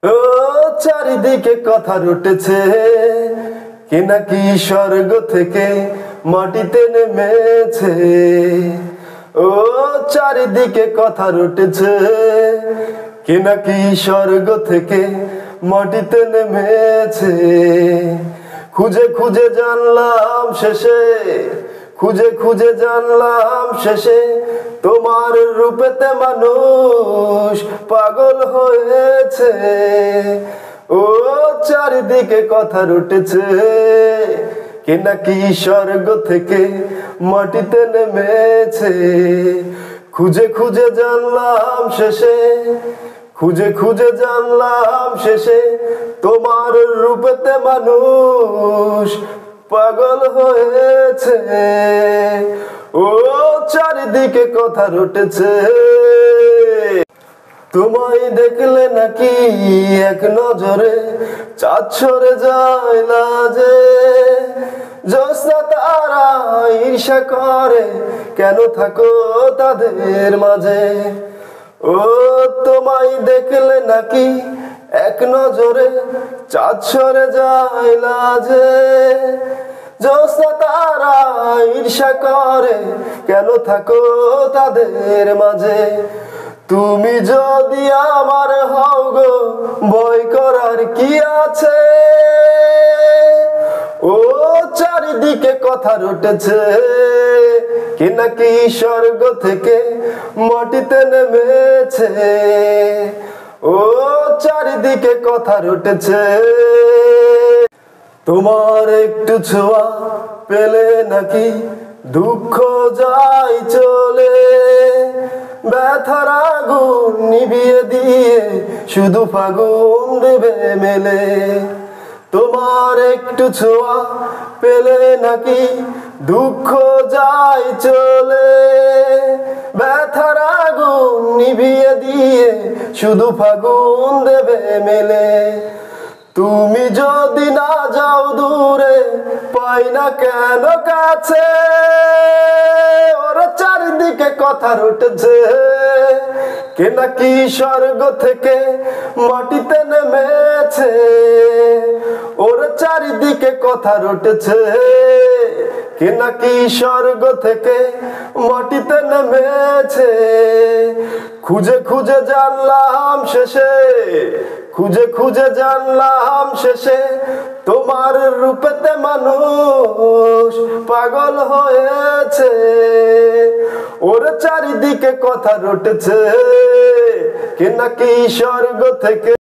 ও চারিদিকে কথা রটেছে, কে নাকি স্বর্গ থেকে মাটিতে নেমেছে। ও চারিদিকে কথা রটেছে, কে নাকি স্বর্গ থেকে মাটিতে নেমেছে। খুঁজে খুঁজে জানলাম শেষে, খুঁজে খুঁজে জানলাম শেষে, তোমার রূপেতে মানুষ পাগল হয়েছে। ও চারিদিকে কথা রটেছে, কে নাকি স্বর্গ থেকে মাটিতে নেমেছে। খুঁজে খুঁজে জানলাম শেষে, খুঁজে খুঁজে জানলাম শেষে, তোমার রূপেতে মানুষ পাগল হয়েছে। ও চারিদিকে কথা রটেছে, তোমায় দেখলে নাকি এক নজরে চাঁদ সরে যায় লাজে। জ্যোৎস্না তারা ঈর্ষা করে, কেন থাকো তাদের মাঝে। ও তোমায় দেখলে নাকি এক নজরে চাঁদ সরে যায় লাজে। জ্যোৎস্না তারা ঈর্ষা করে, কেন থাকো তাদের মাঝে। তুমি যদি আমার হও গো, ভয় করার কি আছে। ও চারিদিকে কথা রটেছে, কে নাকি স্বর্গ থেকে মাটিতে নেমেছে। ও চারিদিকে কথা রটেছে, তোমার একটু ছোঁয়া পেলে নাকি দুঃখ যায় চলে। ব্যথার আগুন নিভিয়ে দিয়ে শুধু ফাগুন দেবে মেলে। তোমার একটু ছোঁয়া পেলে নাকি দুঃখ যায় চলে। ব্যথার আগুন নিভিয়ে দিয়ে শুধু ফাগুন দেবে মেলে। তুমি যদি না যাও দূরে, পাই না কেন কাছে। ওর চারিদিকে কথা রটেছে, কে নাকি স্বর্গ থেকে মাটিতে নেমেছে। ওর চারিদিকে কথা রটেছে, কে নাকি স্বর্গ থেকে মাটিতে নেমেছে। খুঁজে খুঁজে জানলাম শেষে, খুঁজে খুঁজে জানলাম শেষে, তোমার রূপেতে মানুষ পাগল হয়েছে। ওর চারিদিকে কথা রটেছে, কে নাকি স্বর্গ থেকে